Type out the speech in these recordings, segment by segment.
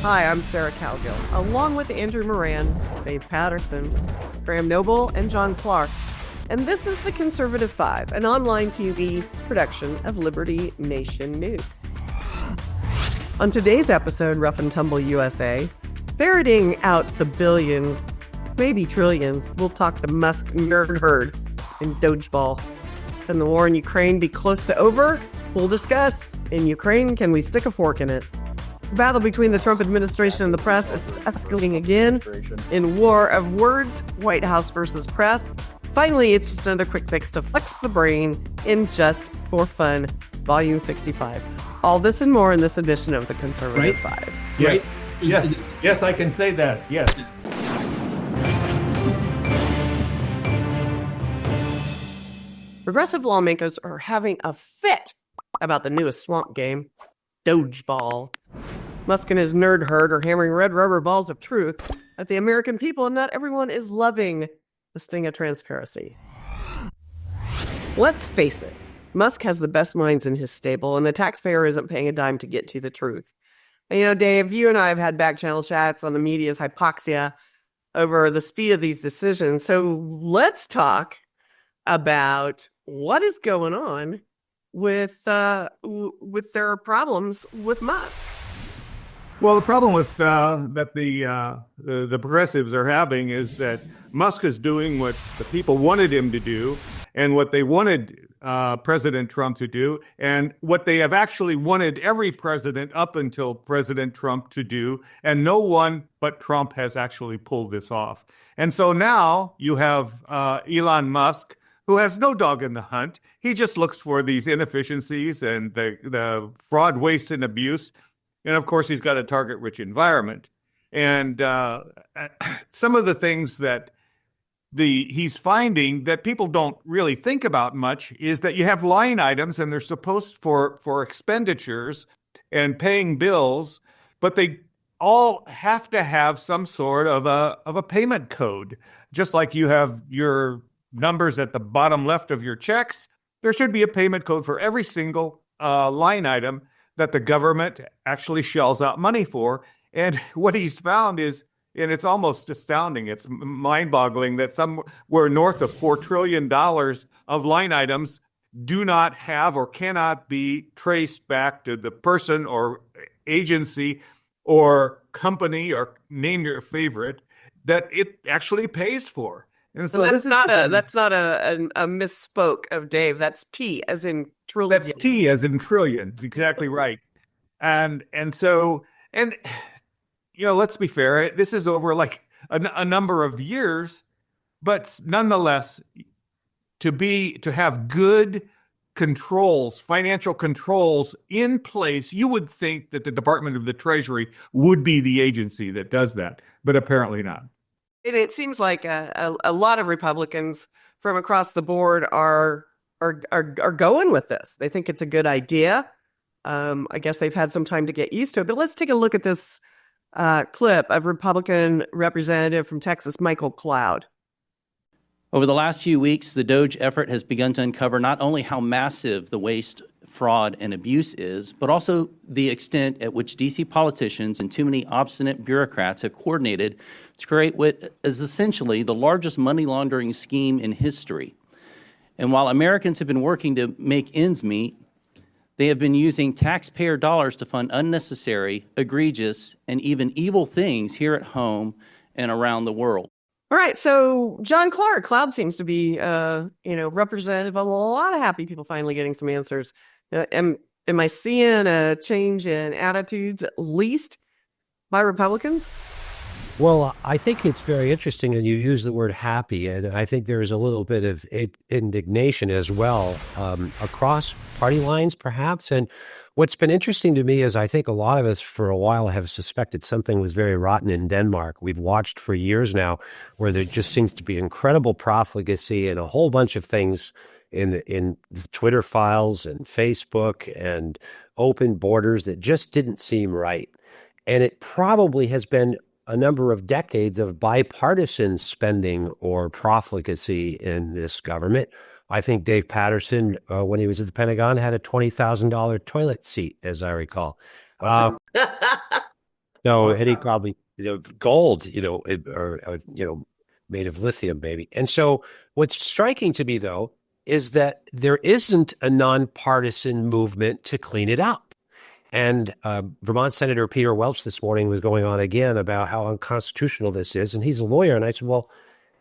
Hi, I'm Sarah Cowgill, along with Andrew Moran, Dave Patterson, Graham Noble, and John Clark. And this is The Conservative Five, an online TV production of Liberty Nation News. On today's episode, Rough and Tumble USA, ferreting out the billions, maybe trillions, we'll talk the Musk nerd herd in DOGE Ball. Can the war in Ukraine be close to over? We'll discuss. In Ukraine, can we stick a fork in it? The battle between the Trump administration and the press is escalating again in war of words, White House versus press. Finally, it's just another quick fix to flex the brain in Just for Fun, Volume 65. All this and more in this edition of The Conservative Five. Yes, yes, I can say that, yes. Progressive lawmakers are having a fit about the newest swamp game, DOGE Ball. Musk and his nerd herd are hammering red rubber balls of truth at the American people, and not everyone is loving the sting of transparency. Let's face it, Musk has the best minds in his stable, and the taxpayer isn't paying a dime to get to the truth. And, you know, Dave, you and I have had back-channel chats on the media's hypoxia over the speed of these decisions, so let's talk about what is going on with their problems with Musk. Well, the problem with that the progressives are having is that Musk is doing what the people wanted him to do and what they wanted President Trump to do and what they have actually wanted every president up until President Trump to do. And no one but Trump has actually pulled this off. And so now you have Elon Musk, who has no dog in the hunt. He just looks for these inefficiencies and the fraud, waste, and abuse. And of course, he's got a target-rich environment. And some of the things that he's finding that people don't really think about much is that you have line items and they're supposed for expenditures and paying bills, but they all have to have some sort of a payment code. Just like you have your numbers at the bottom left of your checks, there should be a payment code for every single line item that the government actually shells out money for. And what he's found is, and it's almost astounding, it's mind-boggling that somewhere north of $4 trillion of line items do not have or cannot be traced back to the person or agency or company, or name your favorite, that it actually pays for. And so that's not a misspoke of Dave. That's T as in trillion. That's T as in trillion. Exactly right. And so you know, let's be fair. This is over like a number of years, but nonetheless, to have good controls, financial controls in place, you would think that the Department of the Treasury would be the agency that does that, but apparently not. It seems like a lot of Republicans from across the board are going with this. They think it's a good idea. I guess they've had some time to get used to it. But let's take a look at this clip of Republican Representative from Texas, Michael Cloud. Over the last few weeks, the DOGE effort has begun to uncover not only how massive the waste, fraud, and abuse is, but also the extent at which D.C. politicians and too many obstinate bureaucrats have coordinated to create what is essentially the largest money laundering scheme in history. And while Americans have been working to make ends meet, they have been using taxpayer dollars to fund unnecessary, egregious, and even evil things here at home and around the world. All right, so John Clark, Cloud seems to be, representative of a lot of happy people finally getting some answers. Am I seeing a change in attitudes, at least by Republicans? Well, I think it's very interesting that you use the word happy, and I think there's a little bit of indignation as well across party lines, perhaps. And what's been interesting to me is I think a lot of us for a while have suspected something was very rotten in Denmark. We've watched for years now where there just seems to be incredible profligacy and a whole bunch of things in the Twitter files and Facebook and open borders that just didn't seem right. And it probably has been a number of decades of bipartisan spending or profligacy in this government. I think Dave Patterson, when he was at the Pentagon, had a $20,000 toilet seat, as I recall. No, and he probably, gold, or made of lithium, maybe. And so what's striking to me, though, is that there isn't a nonpartisan movement to clean it up. And Vermont Senator Peter Welch this morning was going on again about how unconstitutional this is. And he's a lawyer. And I said, well,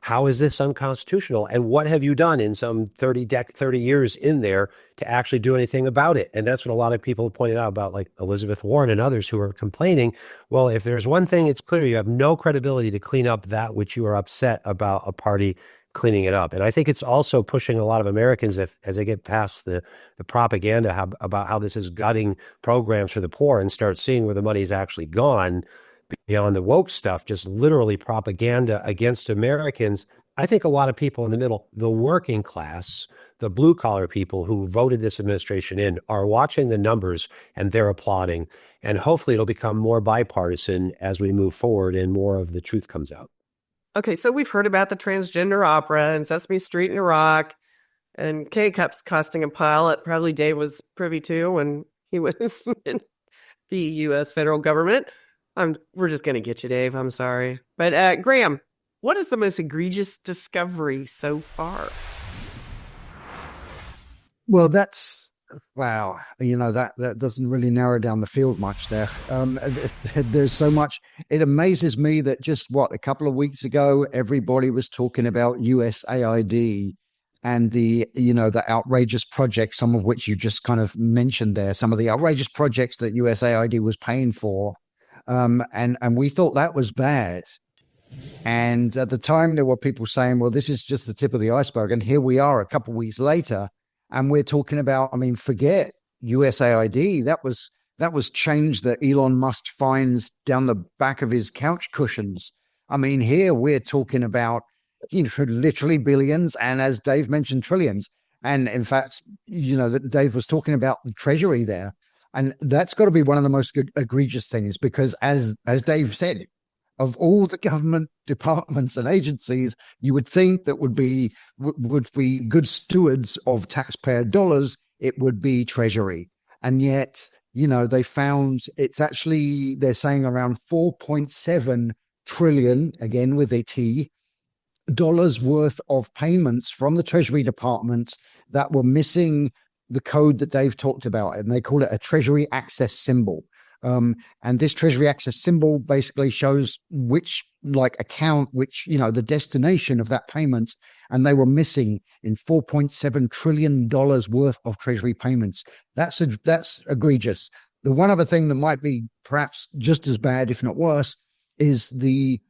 how is this unconstitutional? And what have you done in some 30 years in there to actually do anything about it? And that's what a lot of people pointed out about, like Elizabeth Warren and others who are complaining. Well, if there's one thing, it's clear you have no credibility to clean up that which you are upset about a party cleaning it up. And I think it's also pushing a lot of Americans, as they get past the propaganda about how this is gutting programs for the poor and start seeing where the money's actually gone beyond the woke stuff, just literally propaganda against Americans. I think a lot of people in the middle, the working class, the blue collar people who voted this administration in, are watching the numbers and they're applauding. And hopefully it'll become more bipartisan as we move forward and more of the truth comes out. Okay, so we've heard about the transgender opera and Sesame Street in Iraq and K-Cups costing a pile that probably Dave was privy to when he was in the U.S. federal government. We're just going to get you, Dave. I'm sorry. But Graham, what is the most egregious discovery so far? Well, wow. That doesn't really narrow down the field much there. There's so much. It amazes me that just a couple of weeks ago, everybody was talking about USAID and the outrageous projects, some of which you just kind of mentioned there, some of the outrageous projects that USAID was paying for. And we thought that was bad. And at the time, there were people saying, well, this is just the tip of the iceberg. And here we are a couple of weeks later, and we're talking about, forget USAID. That was change that Elon Musk finds down the back of his couch cushions. Here we're talking about, literally billions. And as Dave mentioned, trillions. And in fact, that Dave was talking about the Treasury there. And that's got to be one of the most egregious things, because as Dave said, of all the government departments and agencies, you would think that would be good stewards of taxpayer dollars, it would be Treasury. And yet, they found they're saying around 4.7 trillion, again with a T, dollars worth of payments from the Treasury Department that were missing the code that Dave talked about, and they call it a Treasury access symbol. And this Treasury access symbol basically shows which account, the destination of that payment, and they were missing in $4.7 trillion worth of Treasury payments. That's egregious. The one other thing that might be perhaps just as bad, if not worse, is the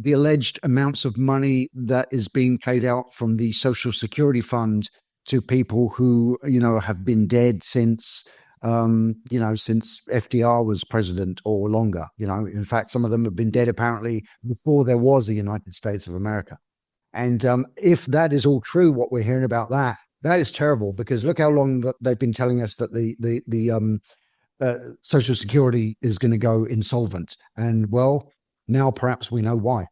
alleged amounts of money that is being paid out from the Social Security Fund to people who, have been dead since FDR was president or longer. In fact, some of them have been dead apparently before there was a United States of America. And if that is all true, what we're hearing about that is terrible, because look how long they've been telling us that the Social Security is going to go insolvent. And well, now perhaps we know why.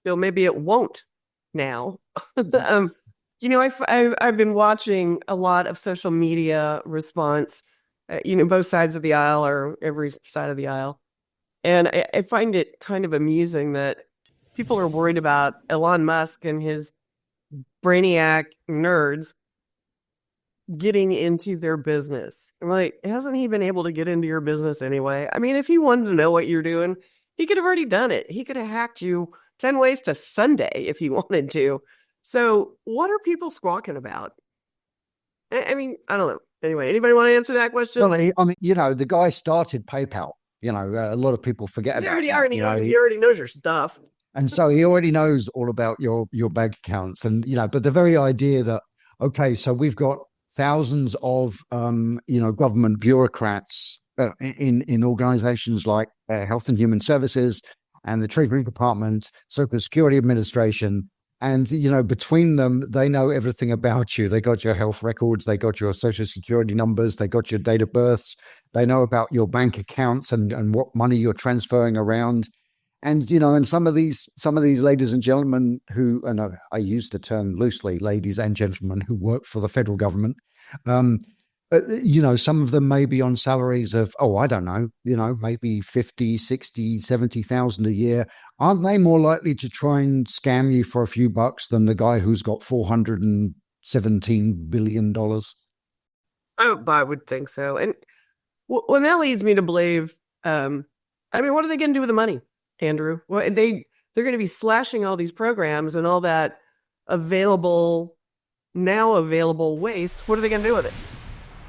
Maybe it won't now. I've been watching a lot of social media response, both sides of the aisle or every side of the aisle. And I find it kind of amusing that people are worried about Elon Musk and his brainiac nerds getting into their business. I'm like, hasn't he been able to get into your business anyway? If he wanted to know what you're doing, he could have already done it. He could have hacked you 10 ways to Sunday if he wanted to. So what are people squawking about? I don't know. Anyway, anybody want to answer that question? Well, the guy started PayPal. A lot of people forget about it. He already knows your stuff. And so he already knows all about your bank accounts. And, but the very idea that, okay, so we've got thousands of, government bureaucrats in organizations like Health and Human Services and the Treasury Department, Social Security Administration. And, between them, they know everything about you. They got your health records. They got your Social Security numbers. They got your date of births. They know about your bank accounts and what money you're transferring around. And, and some of these ladies and gentlemen who, and I use the term loosely, ladies and gentlemen who work for the federal government, Some of them may be on salaries of, I don't know, maybe 50, 60, 70,000 a year. Aren't they more likely to try and scam you for a few bucks than the guy who's got $417 billion? Oh, I would think so. And well, that leads me to believe, what are they going to do with the money, Andrew? Well, they're going to be slashing all these programs and all that now available waste. What are they going to do with it?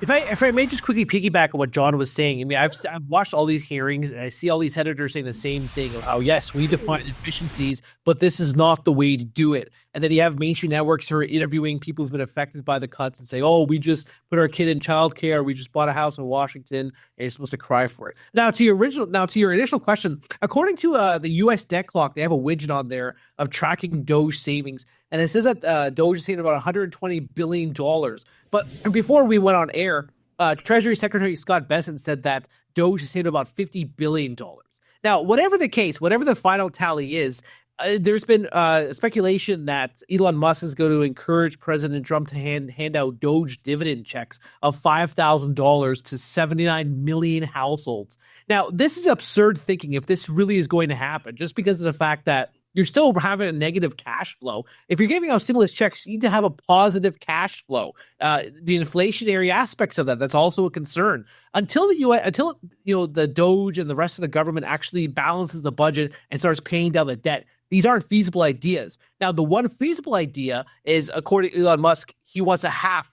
If I may just quickly piggyback on what John was saying, I mean, I've watched all these hearings and I see all these senators saying the same thing of how, yes, we define efficiencies, but this is not the way to do it. And then you have mainstream networks who are interviewing people who've been affected by the cuts and say, oh, we just put our kid in childcare. We just bought a house in Washington and you're supposed to cry for it. Now, to your initial question, according to the U.S. debt clock, they have a widget on there of tracking DOGE savings. And it says that DOGE is saving about $120 billion. But before we went on air, Treasury Secretary Scott Bessent said that DOGE has saved about $50 billion. Now, whatever the case, whatever the final tally is, there's been speculation that Elon Musk is going to encourage President Trump to hand out DOGE dividend checks of $5,000 to 79 million households. Now, this is absurd thinking if this really is going to happen, just because of the fact that you're still having a negative cash flow. If you're giving out stimulus checks, you need to have a positive cash flow. The inflationary aspects of that's also a concern. Until the DOGE and the rest of the government actually balances the budget and starts paying down the debt, these aren't feasible ideas. Now, the one feasible idea is, according to Elon Musk, he wants to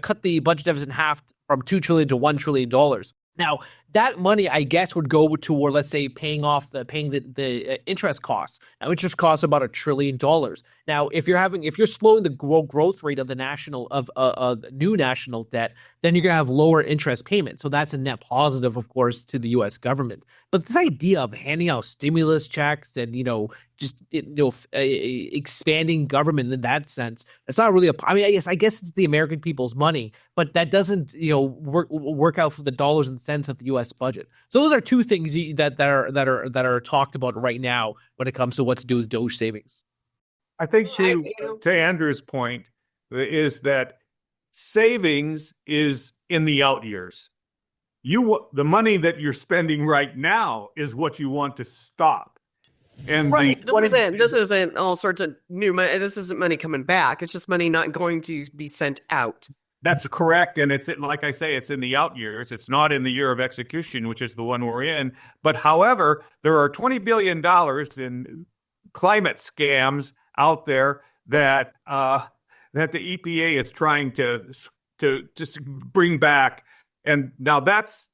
cut the budget deficit in half from $2 trillion to $1 trillion. Now, that money, I guess, would go toward, let's say, paying the interest costs. Now, interest costs about $1 trillion. Now, if you're slowing the growth rate of the new national debt, then you're gonna have lower interest payments. So that's a net positive, of course, to the U.S. government. But this idea of handing out stimulus checks and expanding government in that sense, it's not really I guess it's the American people's money, but that doesn't work out for the dollars and cents of the U.S. budget. So those are two things that are talked about right now when it comes to what to do with DOGE savings. I think to Andrew's point is that savings is in the out years. The money that you're spending right now is what you want to stop. And right. This isn't all sorts of new money. This isn't money coming back. It's just money not going to be sent out. That's correct. And it's, like I say, it's in the out years. It's not in the year of execution, which is the one we're in. But however, there are $20 billion in climate scams out there that the EPA is trying to just bring back. And now that's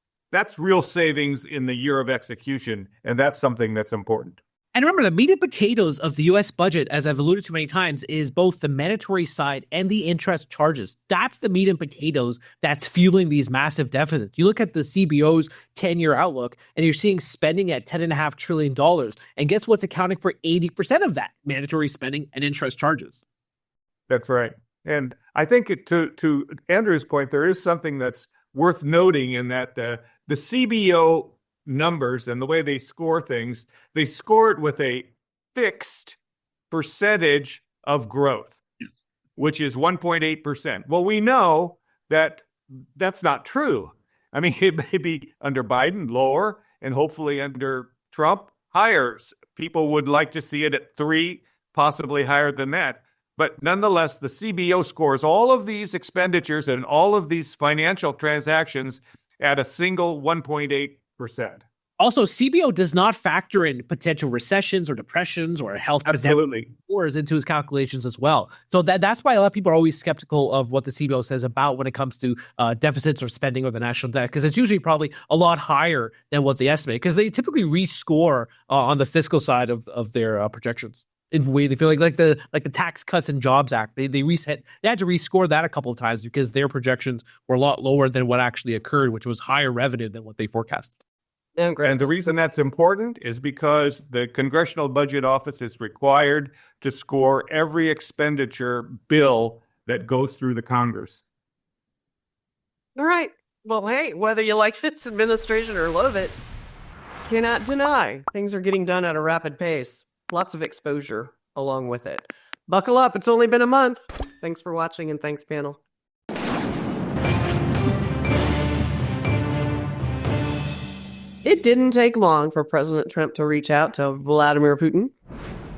real savings in the year of execution. And that's something that's important. And remember, the meat and potatoes of the U.S. budget, as I've alluded to many times, is both the mandatory side and the interest charges. That's the meat and potatoes that's fueling these massive deficits. You look at the CBO's 10-year outlook, and you're seeing spending at $10.5 trillion. And guess what's accounting for 80% of that? Mandatory spending and interest charges. That's right. And I think to Andrew's point, there is something that's worth noting in that the CBO numbers and the way they score things, they score it with a fixed percentage of growth, which is 1.8%. Well, we know that that's not true. I mean, it may be under Biden lower and hopefully under Trump higher. People would like to see it at 3, possibly higher than that. But nonetheless, the CBO scores all of these expenditures and all of these financial transactions at a single 1.8%. Also, CBO does not factor in potential recessions or depressions or health wars into his calculations as well. So that's why a lot of people are always skeptical of what the CBO says about when it comes to deficits or spending or the national debt, because it's usually probably a lot higher than what they estimate, because they typically rescore on the fiscal side of their projections. In the way they feel like the Tax Cuts and Jobs Act, they had to rescore that a couple of times because their projections were a lot lower than what actually occurred, which was higher revenue than what they forecasted. And the reason that's important is because the Congressional Budget Office is required to score every expenditure bill that goes through the Congress. All right. Well, hey, whether you like this administration or loathe it, cannot deny things are getting done at a rapid pace. Lots of exposure along with it. Buckle up. It's only been a month. Thanks for watching, and thanks, panel. It didn't take long for President Trump to reach out to Vladimir Putin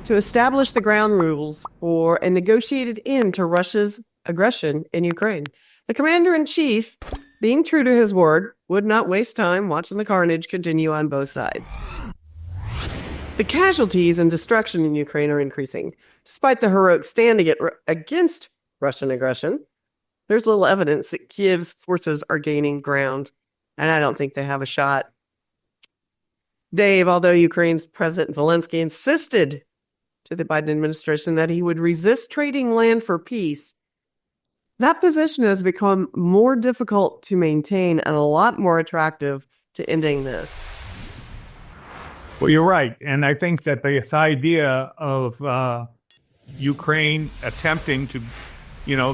to establish the ground rules for a negotiated end to Russia's aggression in Ukraine. The commander-in-chief, being true to his word, would not waste time watching the carnage continue on both sides. The casualties and destruction in Ukraine are increasing. Despite the heroic stand against Russian aggression, there's little evidence that Kiev's forces are gaining ground, and I don't think they have a shot. Dave, although Ukraine's President Zelensky insisted to the Biden administration that he would resist trading land for peace, that position has become more difficult to maintain and a lot more attractive to ending this. Well, you're right. And I think that this idea of Ukraine attempting to,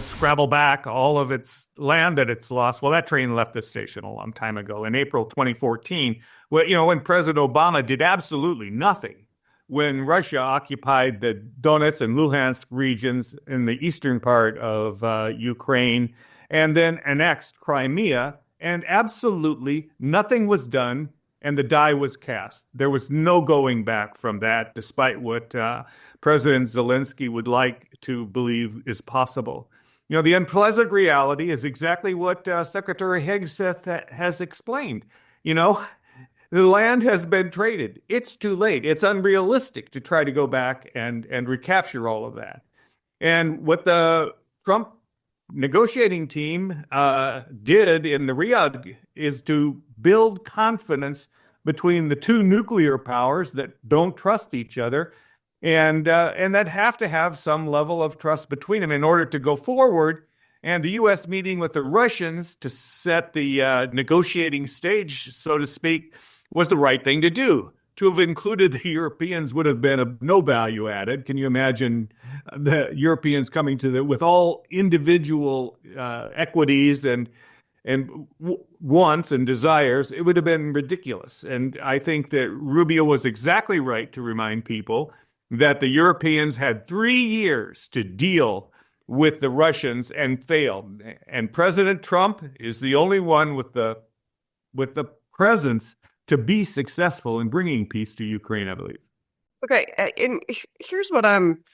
scrabble back all of its land that it's lost. Well, that train left the station a long time ago in April 2014, when President Obama did absolutely nothing when Russia occupied the Donetsk and Luhansk regions in the eastern part of Ukraine and then annexed Crimea, and absolutely nothing was done, and the die was cast. There was no going back from that, despite what President Zelensky would like to believe is possible. The unpleasant reality is exactly what Secretary Hegseth has explained. The land has been traded. It's too late. It's unrealistic to try to go back and recapture all of that. And what the Trump negotiating team did in the Riyadh is to build confidence between the two nuclear powers that don't trust each other and that have to have some level of trust between them in order to go forward. And the U.S. meeting with the Russians to set the negotiating stage, so to speak, was the right thing to do. To have included the Europeans would have been of no value added. Can you imagine the Europeans coming with all individual equities and wants and desires? It would have been ridiculous. And I think that Rubio was exactly right to remind people that the Europeans had 3 years to deal with the Russians and failed. And President Trump is the only one with the presence to be successful in bringing peace to Ukraine, I believe. Okay, and here's what I'm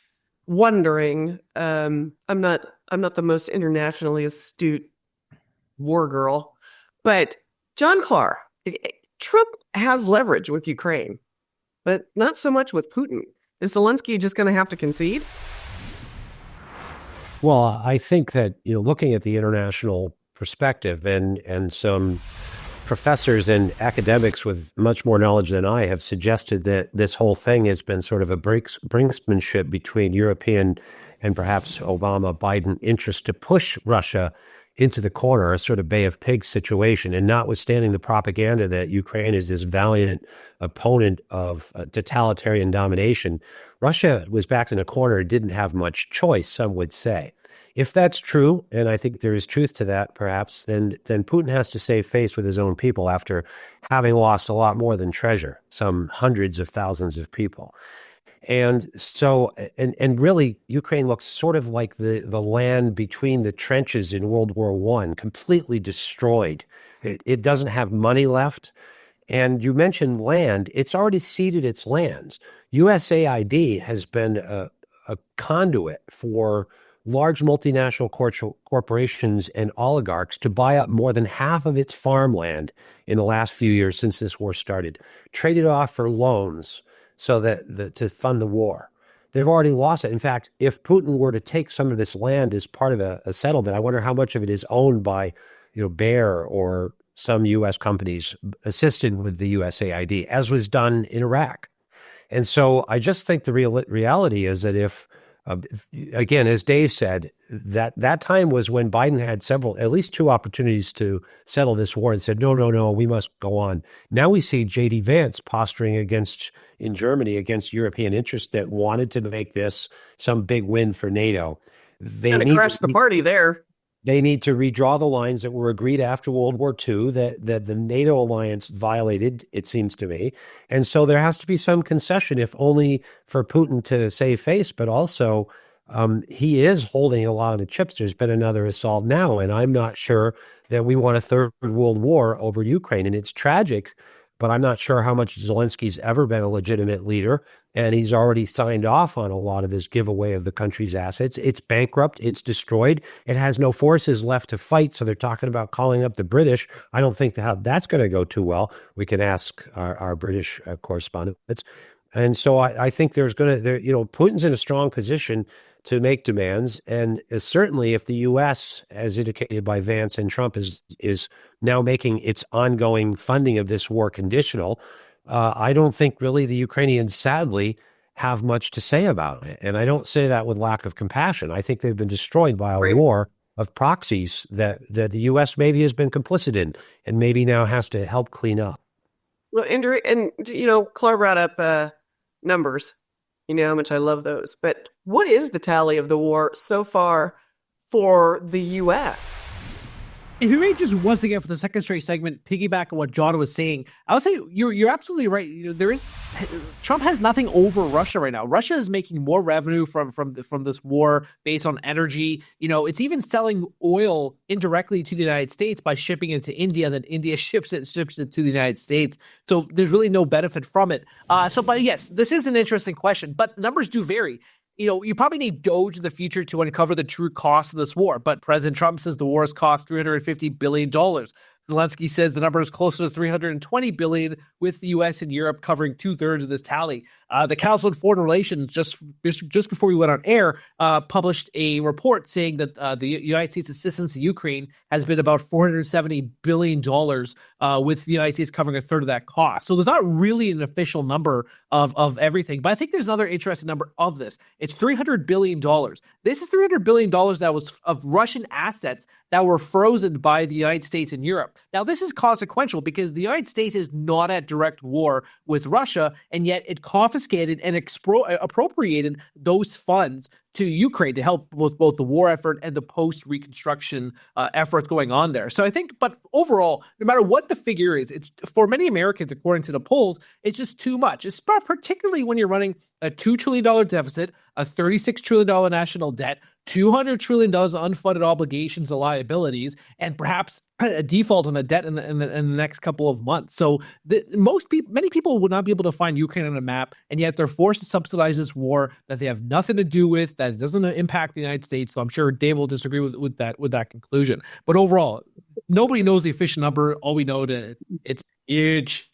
wondering. I'm not the most internationally astute war girl, but John Clark, Trump has leverage with Ukraine, but not so much with Putin. Is Zelensky just going to have to concede? Well, I think that, looking at the international perspective and some professors and academics with much more knowledge than I have suggested that this whole thing has been sort of a brinksmanship between European and perhaps Obama-Biden interest to push Russia into the corner, a sort of Bay of Pigs situation. And notwithstanding the propaganda that Ukraine is this valiant opponent of totalitarian domination, Russia was backed in a corner and didn't have much choice, some would say. If that's true, and I think there is truth to that, perhaps, then Putin has to save face with his own people after having lost a lot more than treasure, some hundreds of thousands of people. And so, and really, Ukraine looks sort of like the land between the trenches in World War I, completely destroyed. It doesn't have money left. And you mentioned land. It's already ceded its lands. USAID has been a conduit for large multinational corporations and oligarchs to buy up more than half of its farmland in the last few years since this war started, traded off for loans so that to fund the war. They've already lost it. In fact, if Putin were to take some of this land as part of a settlement, I wonder how much of it is owned by, Bayer or some U.S. companies assisted with the USAID, as was done in Iraq. And so I just think the reality is that if again, as Dave said, that time was when Biden had at least two opportunities to settle this war and said, no, we must go on. Now we see J.D. Vance posturing in Germany against European interests that wanted to make this some big win for NATO. They crashed the party there. They need to redraw the lines that were agreed after World War II that the NATO alliance violated, it seems to me. And so there has to be some concession, if only for Putin to save face, but also he is holding a lot of the chips. There's been another assault now, and I'm not sure that we want a third world war over Ukraine. And it's tragic but I'm not sure how much Zelensky's ever been a legitimate leader. And he's already signed off on a lot of this giveaway of the country's assets. It's bankrupt. It's destroyed. It has no forces left to fight. So they're talking about calling up the British. I don't think that's going to go too well. We can ask our British correspondents. And so I think Putin's in a strong position to make demands. And certainly if the U.S., as indicated by Vance and Trump, is now making its ongoing funding of this war conditional, I don't think really the Ukrainians, sadly, have much to say about it. And I don't say that with lack of compassion. I think they've been destroyed by a war of proxies that the U.S. maybe has been complicit in and maybe now has to help clean up. Well, Andrew, and, Claire brought up numbers. You know how much I love those. But what is the tally of the war so far for the U.S.? If you may just once again for the second straight segment piggyback on what John was saying, I would say you're absolutely right. Trump has nothing over Russia right now. Russia is making more revenue from this war based on energy. It's even selling oil indirectly to the United States by shipping it to India. Then India ships it to the United States. So there's really no benefit from it. But yes, this is an interesting question. But numbers do vary. You probably need DOGE in the future to uncover the true cost of this war. But President Trump says the war has cost $350 billion. Zelensky says the number is closer to $320 billion, with the U.S. and Europe covering 2/3 of this tally. The Council on Foreign Relations, just before we went on air, published a report saying that the United States assistance to Ukraine has been about $470 billion, with the United States covering 1/3 of that cost. So there's not really an official number of everything. But I think there's another interesting number of this. It's $300 billion. This is $300 billion that was of Russian assets that were frozen by the United States and Europe. Now, this is consequential because the United States is not at direct war with Russia, and yet it confiscated and appropriated those funds to Ukraine to help with both the war effort and the post-reconstruction efforts going on there. So I think, but overall, no matter what the figure is, it's for many Americans, according to the polls, it's just too much. It's particularly when you're running a $2 trillion deficit, a $36 trillion national debt, $200 trillion of unfunded obligations and liabilities, and perhaps a default on a debt in the next couple of months. So many people would not be able to find Ukraine on a map, and yet they're forced to subsidize this war that they have nothing to do with, that doesn't impact the United States. So I'm sure Dave will disagree with that conclusion. But overall, nobody knows the official number. All we know that it's huge.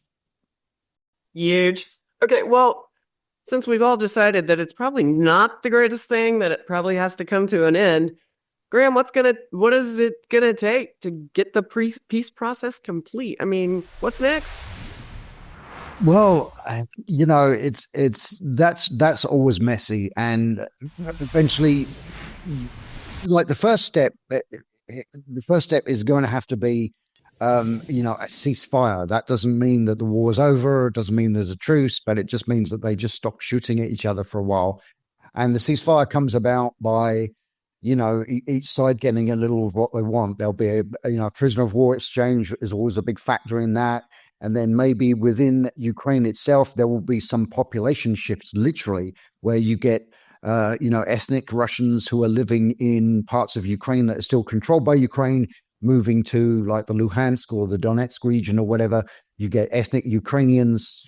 Huge. Okay, well, since we've all decided that it's probably not the greatest thing, that it probably has to come to an end, Graham, what is it gonna take to get the peace process complete? I mean, what's next? Well, that's always messy, and eventually, like the first step is going to have to be, a ceasefire. That doesn't mean that the war's over. It doesn't mean there's a truce, but it just means that they just stop shooting at each other for a while. And the ceasefire comes about by, each side getting a little of what they want. There'll be a prisoner of war exchange is always a big factor in that. And then maybe within Ukraine itself, there will be some population shifts, literally, where you get, ethnic Russians who are living in parts of Ukraine that are still controlled by Ukraine, moving to like the Luhansk or the Donetsk region or whatever. You get ethnic Ukrainians.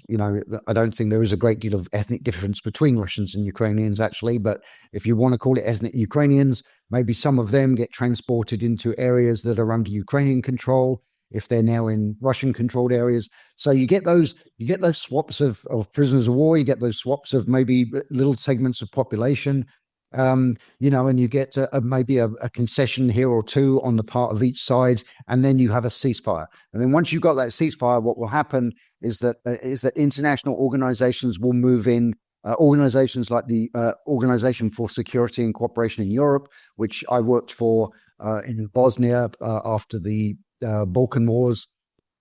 I don't think there is a great deal of ethnic difference between Russians and Ukrainians, actually. But if you want to call it ethnic Ukrainians, maybe some of them get transported into areas that are under Ukrainian control, if they're now in Russian-controlled areas. So you get those swaps of prisoners of war. You get those swaps of maybe little segments of population, and you get maybe a concession here or two on the part of each side, and then you have a ceasefire. And then once you've got that ceasefire, what will happen is that international organizations will move in. Organizations like the Organization for Security and Cooperation in Europe, which I worked for in Bosnia after the Balkan Wars,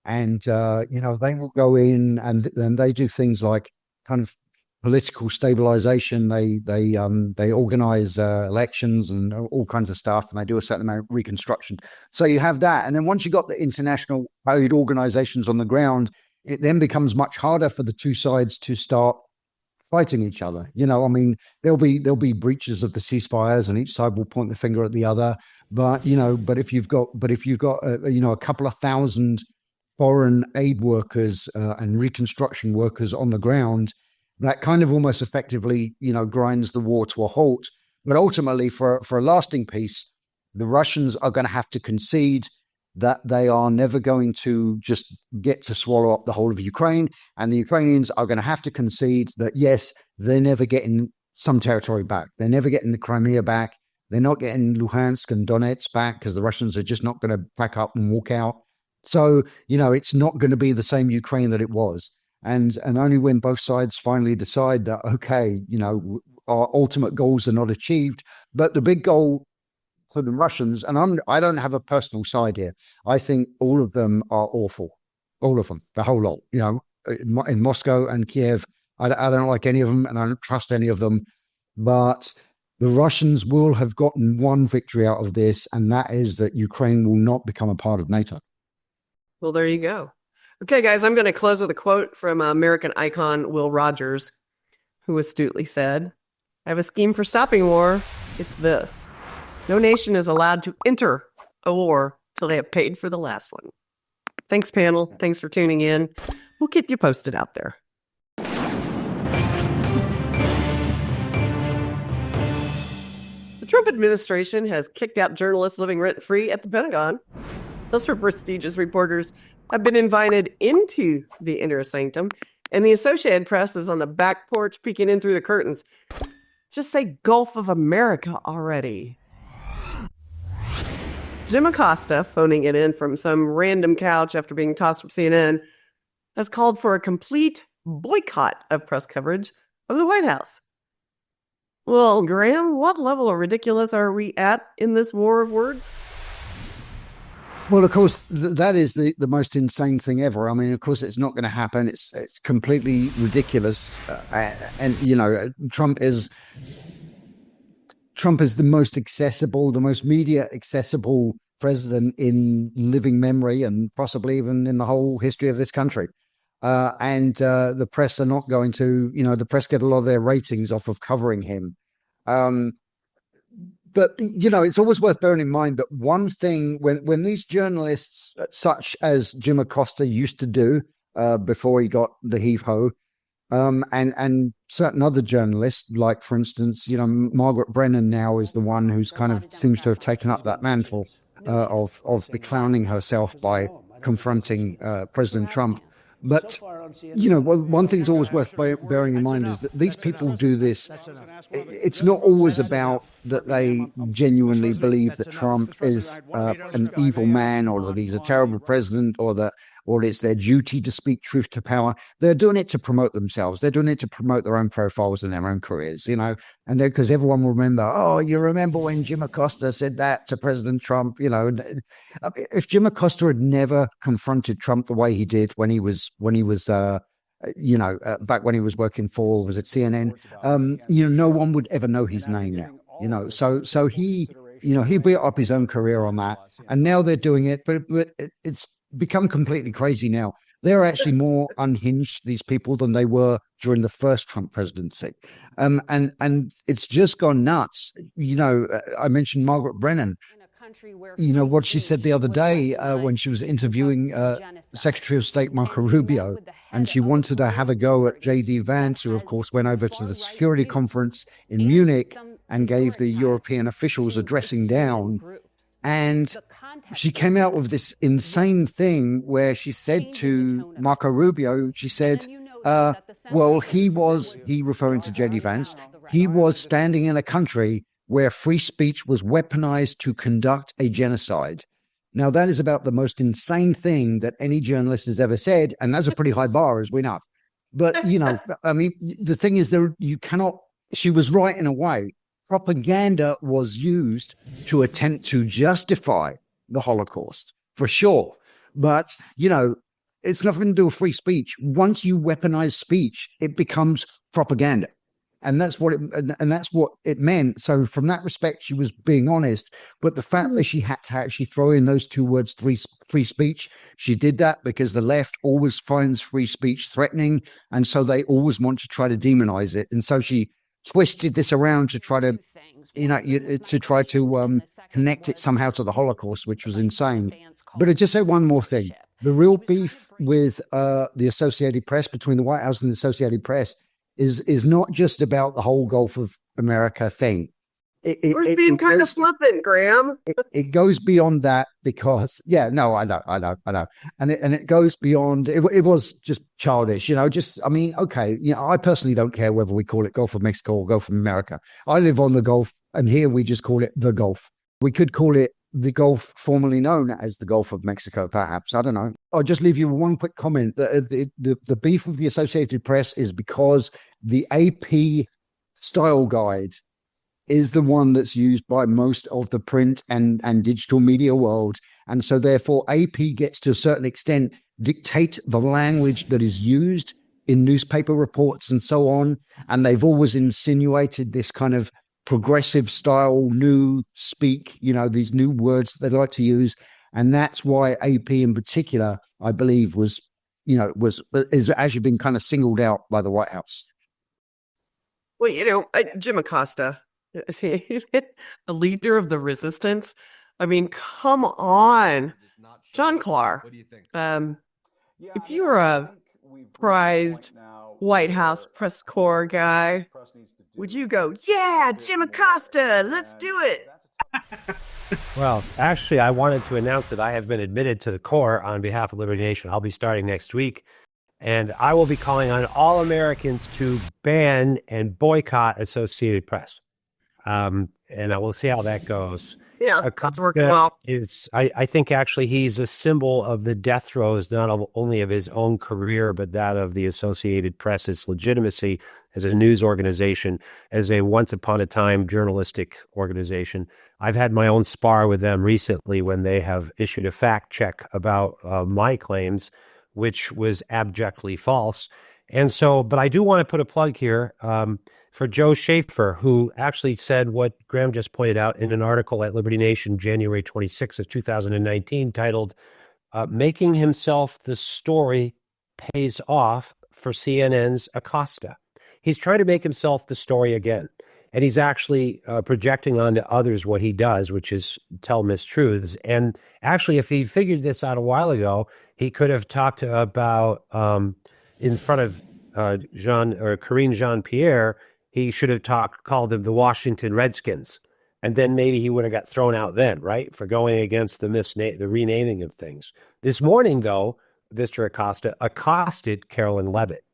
and they will go in and they do things like kind of political stabilization. They organize elections and all kinds of stuff, and they do a certain amount of reconstruction. So you have that, and then once you got the international aid organizations on the ground, it then becomes much harder for the two sides to start fighting each other. There'll be breaches of the ceasefires, and each side will point the finger at the other. But if you've got a couple of thousand foreign aid workers and reconstruction workers on the ground, that kind of almost effectively, grinds the war to a halt. But ultimately, for a lasting peace, the Russians are going to have to concede that they are never going to just get to swallow up the whole of Ukraine. And the Ukrainians are going to have to concede that, yes, they're never getting some territory back. They're never getting the Crimea back. They're not getting Luhansk and Donetsk back because the Russians are just not going to pack up and walk out. So, it's not going to be the same Ukraine that it was. And only when both sides finally decide that, okay, our ultimate goals are not achieved, but the big goal for the Russians, and I don't have a personal side here. I think all of them are awful. All of them, the whole lot, in Moscow and Kiev. I don't like any of them and I don't trust any of them. But the Russians will have gotten one victory out of this, and that is that Ukraine will not become a part of NATO. Well, there you go. Okay, guys, I'm going to close with a quote from American icon Will Rogers, who astutely said, "I have a scheme for stopping war. It's this. No nation is allowed to enter a war till they have paid for the last one." Thanks, panel. Thanks for tuning in. We'll keep you posted out there. The Trump administration has kicked out journalists living rent-free at the Pentagon. Those prestigious reporters have been invited into the inner sanctum, and the Associated Press is on the back porch peeking in through the curtains. Just say Gulf of America already. Jim Acosta, phoning it in from some random couch after being tossed from CNN, has called for a complete boycott of press coverage of the White House. Well, Graham, what level of ridiculous are we at in this war of words? Well, of course, that is the most insane thing ever. I mean, of course, it's not going to happen. It's completely ridiculous. And Trump is the most accessible, the most media accessible president in living memory and possibly even in the whole history of this country. And the press are not going to, the press get a lot of their ratings off of covering him. But, it's always worth bearing in mind that one thing when these journalists, such as Jim Acosta used to do before he got the heave-ho, and certain other journalists, like, for instance, Margaret Brennan now is the one who's kind of seems to have taken up that mantle of beclowning herself by confronting President Trump. But, one thing's always worth bearing in mind is that these people do this. It's not always about that they genuinely believe that Trump is an evil man or that he's a terrible president or it's their duty to speak truth to power. They're doing it to promote themselves. They're doing it to promote their own profiles and their own careers, and because everyone will remember, oh, you remember when Jim Acosta said that to President Trump, if Jim Acosta had never confronted Trump the way he did when he was back when he was working for, was it CNN? No one would ever know his name now, so he built up his own career on that. And now they're doing it, but it's become completely crazy now. They're actually more unhinged, these people, than they were during the first Trump presidency. And it's just gone nuts. I mentioned Margaret Brennan. What she said the other day when she was interviewing Secretary of State Marco Rubio, and she wanted to have a go at J.D. Vance, who, of course, went over to the security conference in Munich and gave the European officials a dressing down. And she came out with this insane thing where she said to Marco Rubio, she said, he referring to J.D. Vance, he was standing in a country where free speech was weaponized to conduct a genocide. Now, that is about the most insane thing that any journalist has ever said, and that's a pretty high bar, as we know. But, the thing is, she was right in a way. Propaganda was used to attempt to justify the Holocaust, for sure. But, it's nothing to do with free speech. Once you weaponize speech, it becomes propaganda. And that's what it meant. So from that respect, she was being honest. But the fact that she had to actually throw in those two words, free speech, she did that because the left always finds free speech threatening. And so they always want to try to demonize it. And so she twisted this around to try to, connect it somehow to the Holocaust, which was insane. But I just say one more thing. the real beef with the Associated Press, between the White House and the Associated Press, is not just about the whole Gulf of America thing. We're being kind of flippant, Graham. It goes beyond that because, I know, and it goes beyond. It was just childish, okay, I personally don't care whether we call it Gulf of Mexico or Gulf of America. I live on the Gulf, and here we just call it the Gulf. We could call it the Gulf formerly known as the Gulf of Mexico, perhaps. I don't know. I'll just leave you with one quick comment. The beef of the Associated Press is because the AP style guide is the one that's used by most of the print and digital media world. And so therefore AP gets to a certain extent dictate the language that is used in newspaper reports and so on. And they've always insinuated this kind of progressive style, new speak, these new words that they like to use. And that's why AP in particular, I believe is actually been kind of singled out by the White House. Well, Jim Acosta, is he the leader of the resistance? I mean, come on, John Clark. What do you think? If you're a prized White House press corps guy, would you go, yeah, Jim Acosta, let's do it? Well, actually, I wanted to announce that I have been admitted to the Corps on behalf of Liberty Nation. I'll be starting next week, and I will be calling on all Americans to ban and boycott Associated Press. And I will see how that goes. Yeah, that's working well. I think actually he's a symbol of the death throes, not only of his own career, but that of the Associated Press's legitimacy as a news organization, as a once upon a time journalistic organization. I've had my own spar with them recently when they have issued a fact check about my claims, which was abjectly false. And so, but I do want to put a plug here for Joe Schaefer, who actually said what Graham just pointed out in an article at Liberty Nation, January 26th of 2019, titled, Making Himself the Story Pays Off for CNN's Acosta. He's trying to make himself the story again. And he's actually projecting onto others what he does, which is tell mistruths. And actually, if he figured this out a while ago, he could have talked about in front of Karine Jean-Pierre, he should have called them the Washington Redskins. And then maybe he would have got thrown out then, right, for going against the renaming of things. This morning, though, Mr. Acosta accosted Carolyn Levitt,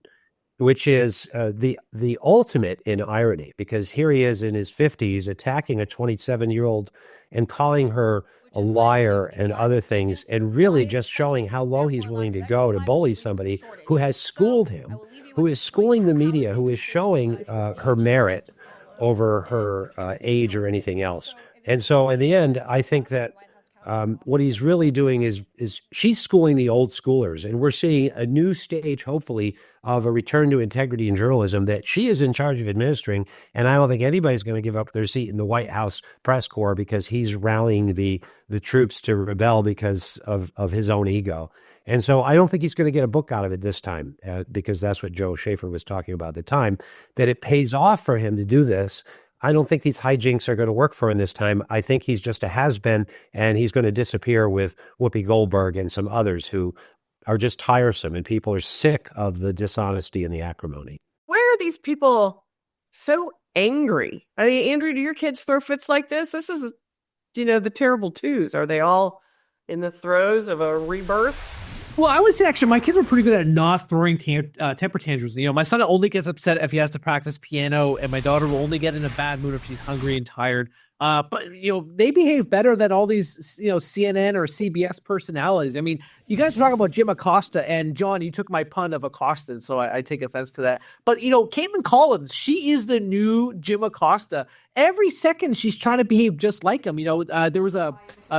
which is the ultimate in irony, because here he is in his 50s attacking a 27-year-old and calling her a liar and other things, and really just showing how low he's willing to go to bully somebody who has schooled him, who is schooling the media, who is showing her merit over her age or anything else. And so in the end, I think that what he's really doing is she's schooling the old schoolers, and we're seeing a new stage, hopefully, of a return to integrity in journalism that she is in charge of administering. And I don't think anybody's going to give up their seat in the White House press corps because he's rallying the troops to rebel because of his own ego. And so I don't think he's going to get a book out of it this time, because that's what Joe Schaefer was talking about at the time, that it pays off for him to do this. I don't think these hijinks are going to work for him this time. I think he's just a has-been, and he's going to disappear with Whoopi Goldberg and some others who are just tiresome, and people are sick of the dishonesty and the acrimony. Where are these people so angry? I mean, Andrew, do your kids throw fits like this? This is, the terrible twos. Are they all in the throes of a rebirth? Well, I would say actually my kids are pretty good at not throwing temper tantrums. My son only gets upset if he has to practice piano, and my daughter will only get in a bad mood if she's hungry and tired. But they behave better than all these CNN or CBS personalities. I mean, you guys are talking about Jim Acosta, and John, you took my pun of accosted, so I take offense to that. But Caitlin Collins, she is the new Jim Acosta. Every second she's trying to behave just like him. There was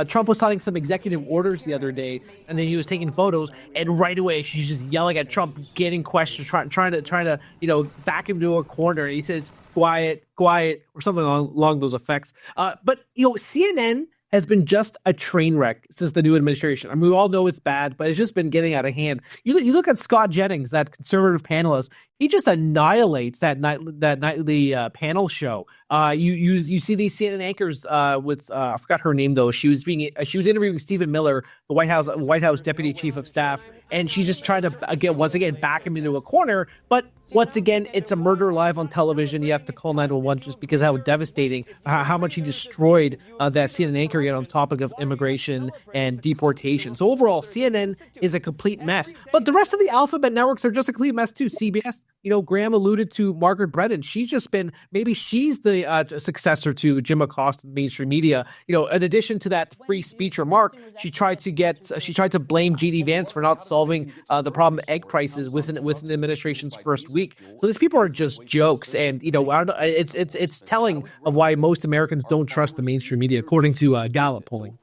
Trump was signing some executive orders the other day, and then he was taking photos, and right away she's just yelling at Trump, getting questions, trying to back him to a corner. And he says, quiet, or something along those effects. But CNN has been just a train wreck since the new administration. I mean, we all know it's bad, but it's just been getting out of hand. You look at Scott Jennings, that conservative panelist. he just annihilates that nightly panel show. You see these CNN anchors with I forgot her name though. She was interviewing Stephen Miller, the White House Deputy Chief of Staff, and she's just trying to once again back him into a corner. But once again, it's a murder live on television. You have to call 911 just because how devastating, how much he destroyed that CNN anchor yet on the topic of immigration and deportation. So overall, CNN is a complete mess. But the rest of the alphabet networks are just a complete mess too. CBS, Graham alluded to Margaret Brennan. She's the successor to Jim Acosta, mainstream media. In addition to that free speech remark, she tried to blame GD Vance for not solving the problem of egg prices within the administration's first week. So these people are just jokes, and it's telling of why most Americans don't trust the mainstream media, according to Gallup polling.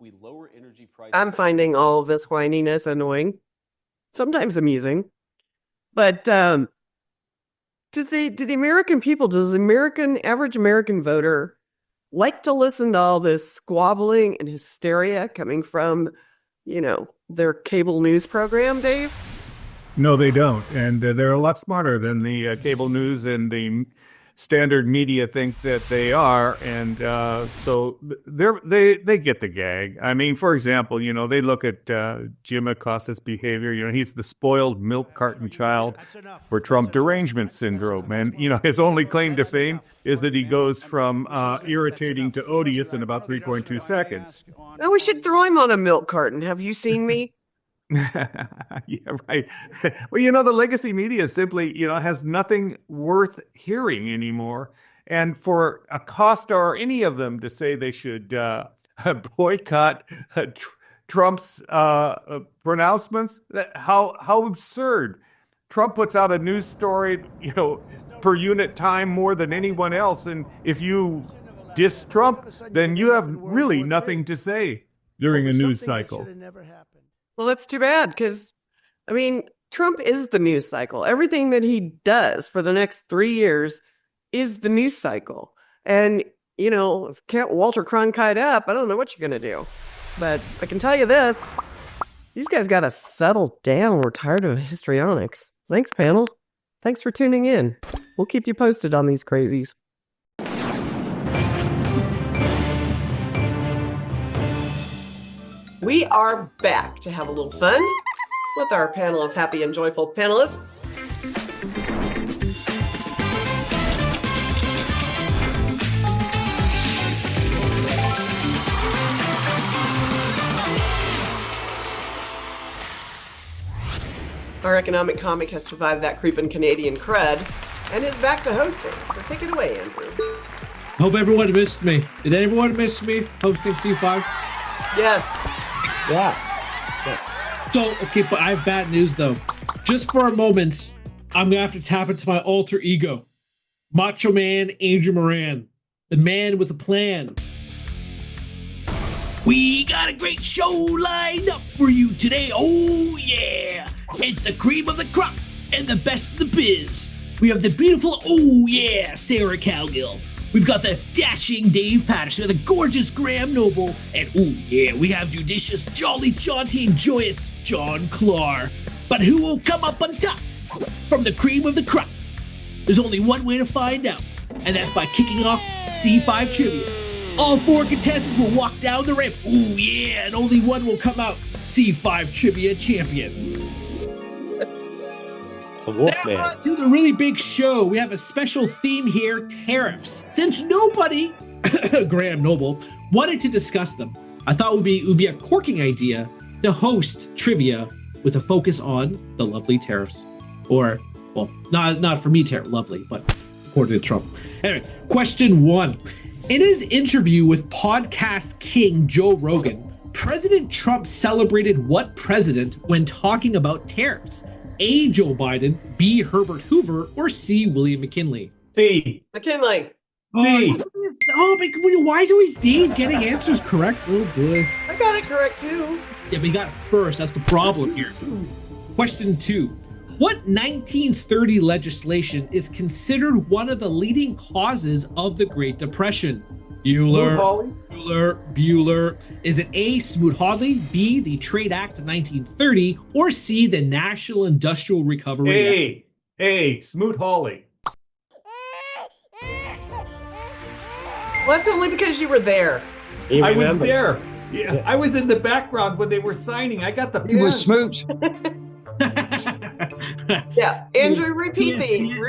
I'm finding all of this whininess annoying, sometimes amusing, but does the average American voter like to listen to all this squabbling and hysteria coming from, their cable news program, Dave? No, they don't. And they're a lot smarter than the cable news and the standard media think that they are. And so they get the gag. I mean, for example, they look at Jim Acosta's behavior. He's the spoiled milk carton child for Trump derangement syndrome. And, his only claim to fame is that he goes from irritating to odious in about 3.2 seconds. Well, we should throw him on a milk carton. Have you seen me? Yeah, right. Well, the legacy media simply, has nothing worth hearing anymore. And for Acosta or any of them to say they should boycott Trump's pronouncements, how absurd. Trump puts out a news story, per unit time more than anyone else. And if you diss Trump, then you have really nothing to say during a news cycle. Well, that's too bad because, Trump is the news cycle. Everything that he does for the next 3 years is the news cycle. And, if can't Walter Cronkite up, I don't know what you're going to do. But I can tell you this, these guys got to settle down. We're tired of histrionics. Thanks, panel. Thanks for tuning in. We'll keep you posted on these crazies. We are back to have a little fun with our panel of happy and joyful panelists. Our economic comic has survived that creeping Canadian crud and is back to hosting. So take it away, Andrew. Hope everyone missed me. Did anyone miss me hosting C5? Yes. Yeah. So, okay, but I have bad news, though. Just for a moment, I'm going to have to tap into my alter ego. Macho Man Andrew Moran, the man with a plan. We got a great show lined up for you today. Oh, yeah. It's the cream of the crop and the best of the biz. We have the beautiful, oh, yeah, Sarah Cowgill. We've got the dashing Dave Patterson, the gorgeous Graham Noble, and oh yeah, we have judicious, jolly, jaunty, and joyous John Clark. But who will come up on top from the cream of the crop? There's only one way to find out, and that's by kicking off C5 Trivia. All 4 contestants will walk down the ramp, oh yeah, and only one will come out C5 Trivia champion. Now to the really big show. We have a special theme here, tariffs. Since nobody, Graham Noble, wanted to discuss them, I thought it would be a corking idea to host trivia with a focus on the lovely tariffs. Or, well, not for me, lovely, but according to Trump. Anyway, question 1. In his interview with podcast king Joe Rogan, President Trump celebrated what president when talking about tariffs? A. Joe Biden, B. Herbert Hoover, or C. William McKinley? C. McKinley. C. Oh, but why is always Dave getting answers correct? Oh, boy. I got it correct, too. Yeah, but he got it first. That's the problem here. Question 2. What 1930 legislation is considered one of the leading causes of the Great Depression? Bueller. Is it A, Smoot-Hawley, B, the Trade Act of 1930, or C, the National Industrial Recovery Act? A. Smoot Hawley. Well, that's only because you were there. He I was remembered. there. Yeah, I was in the background when they were signing. I got the He was pen. Smoot. Yeah, Andrew, repeat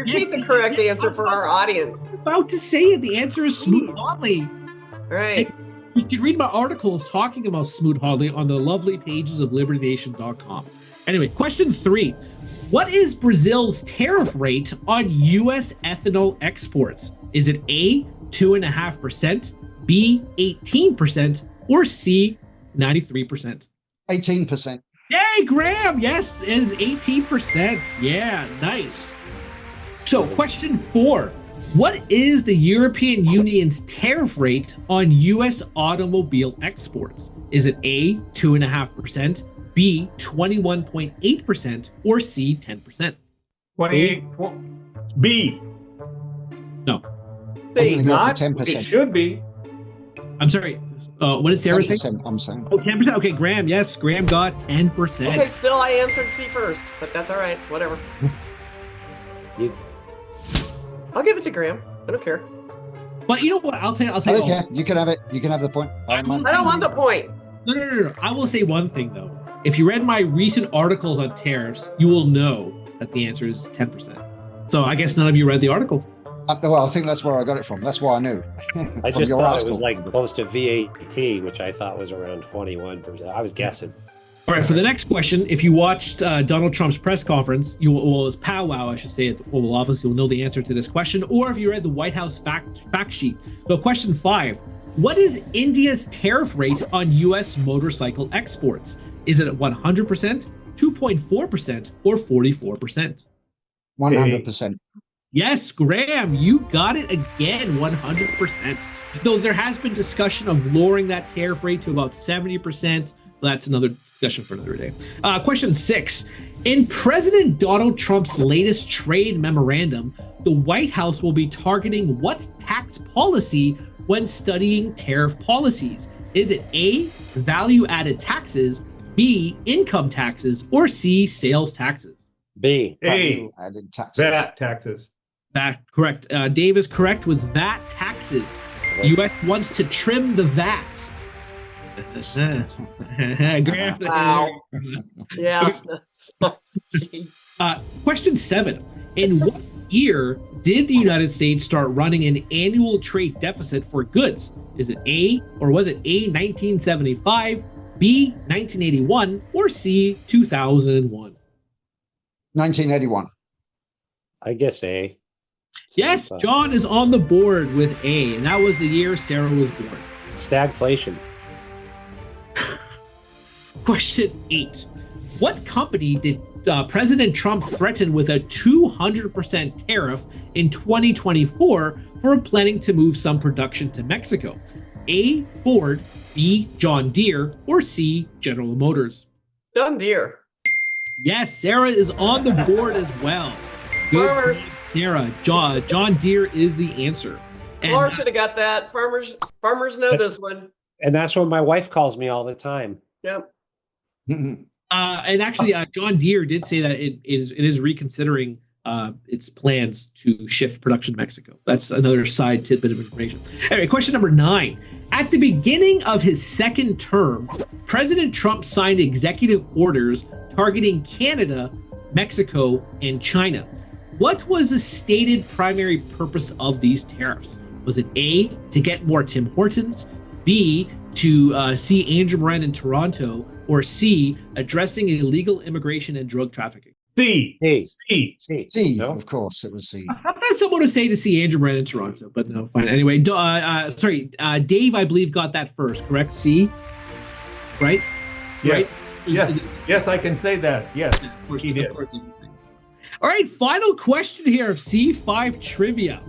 Yes, the correct answer for our audience. About to say it. The answer is Smoot Hawley. All right. You can read my articles talking about Smoot Hawley on the lovely pages of libertynation.com. Anyway, question 3. What is Brazil's tariff rate on U.S. ethanol exports? Is it A, 2.5%, B, 18%, or C, 93%? 18%. Hey, Graham, yes, it is 18%. Yeah, nice. So, question 4. What is the European Union's tariff rate on U.S. automobile exports? Is it A, 2.5%, B, 21.8%, or C, 10%? 28. B. No. I'm C. gonna go for Not. 10%. It should be. I'm sorry. What did Sarah say? 10%, I'm saying. Oh, 10%. Okay, Graham, yes, Graham got 10%. Okay, still I answered C first, but that's all right. Whatever. You- I'll give it to Graham. I don't care. But you know what? I'll tell you. I don't care. You can have it. You can have the point. I don't mind. I don't want the point. No. I will say one thing though. If you read my recent articles on tariffs, you will know that the answer is 10%. So I guess none of you read the article. Well, I think that's where I got it from. That's why I knew. I From just your thought article. it was like close to VAT, which I thought was around 21%. I was guessing. All right. For the next question, if you watched Donald Trump's press conference, well, his powwow, I should say, at the Oval Office, you'll know the answer to this question. Or if you read the White House fact sheet. So, question 5: what is India's tariff rate on U.S. motorcycle exports? Is it at 100%, 2.4%, or 44%? 100%. Yes, Graham, you got it again, 100%. Though there has been discussion of lowering that tariff rate to about 70%. Well, that's another discussion for another day. Question 6. In President Donald Trump's latest trade memorandum, the White House will be targeting what tax policy when studying tariff policies? Is it A, value-added taxes, B, income taxes, or C, sales taxes? B. A. Value added taxes. VAT taxes. That correct. Dave is correct with VAT taxes. The U.S. wants to trim the VAT. Graham. Wow. Yeah. Jeez. Question 7. In what year did the United States start running an annual trade deficit for goods? Is it A, or was it A, 1975, B, 1981, or C, 2001? 1981. I guess A. Yes, John is on the board with A, and that was the year Sarah was born. Stagflation. Question 8. What company did President Trump threaten with a 200% tariff in 2024 for planning to move some production to Mexico? A, Ford, B, John Deere, or C, General Motors? John Deere. Yes, Sarah is on the board as well. Good Farmers. Sarah. John Deere is the answer. And Laura should have got that. Farmers know this one. And that's what my wife calls me all the time. Yep. and actually, John Deere did say that it is reconsidering its plans to shift production to Mexico. That's another side tidbit of information. Anyway, question number 9. At the beginning of his second term, President Trump signed executive orders targeting Canada, Mexico, and China. What was the stated primary purpose of these tariffs? Was it A, to get more Tim Hortons, B, to see Andrew Moran in Toronto, or C, addressing illegal immigration and drug trafficking? C. A. C. C. C, No? of course, it was C. I thought someone would say to see Andrew Moran in Toronto, but no, fine. Anyway, Dave, I believe, got that first, correct? C? Right? Yes. Right? Yes. Yes, I can say that. Yes, he did. All right, final question here of C5 trivia.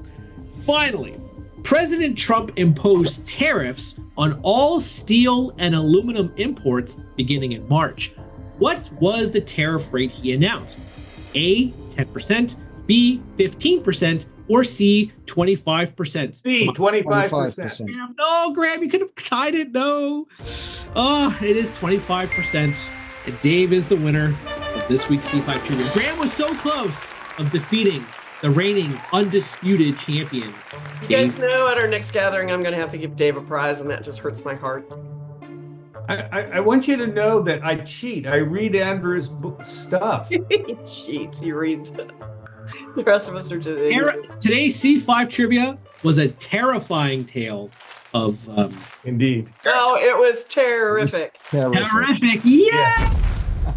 Finally, President Trump imposed tariffs on all steel and aluminum imports beginning in March. What was the tariff rate he announced? A, 10%, B, 15%, or C, 25%? C. 25%. 25%. No, Graham, you could have tied it. No. It is 25%. And Dave is the winner of this week's C5 trivia. Graham was so close. of defeating the reigning undisputed champion. You guys know at our next gathering, I'm going to have to give Dave a prize, and that just hurts my heart. I want you to know that I cheat. I read Andrew's stuff. He cheats. He reads. The rest of us are just. Today's C5 trivia was a terrifying tale of. Indeed. Oh, it was terrific. Terrific. Yeah.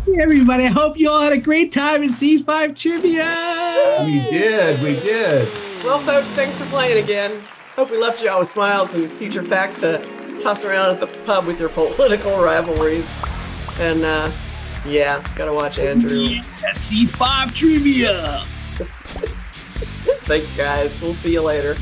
Hey, everybody. I hope you all had a great time in C5 trivia. We did. Well, folks, thanks for playing again. Hope we left you all with smiles and future facts to toss around at the pub with your political rivalries. And, gotta watch Andrew. Yeah, C5 trivia. Thanks, guys. We'll see you later.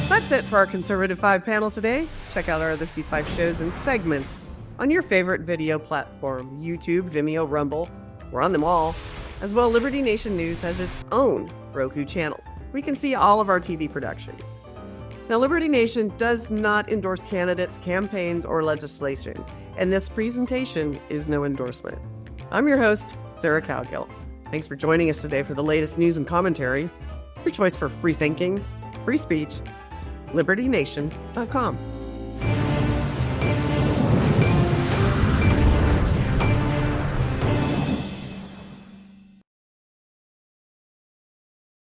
That's it for our Conservative 5 panel today. Check out our other C5 shows and segments on your favorite video platform, YouTube, Vimeo, Rumble. We're on them all. As well, Liberty Nation News has its own Roku channel. We can see all of our TV productions. Now, Liberty Nation does not endorse candidates, campaigns, or legislation, and this presentation is no endorsement. I'm your host, Sarah Cowgill. Thanks for joining us today for the latest news and commentary. Your choice for free thinking, free speech, libertynation.com.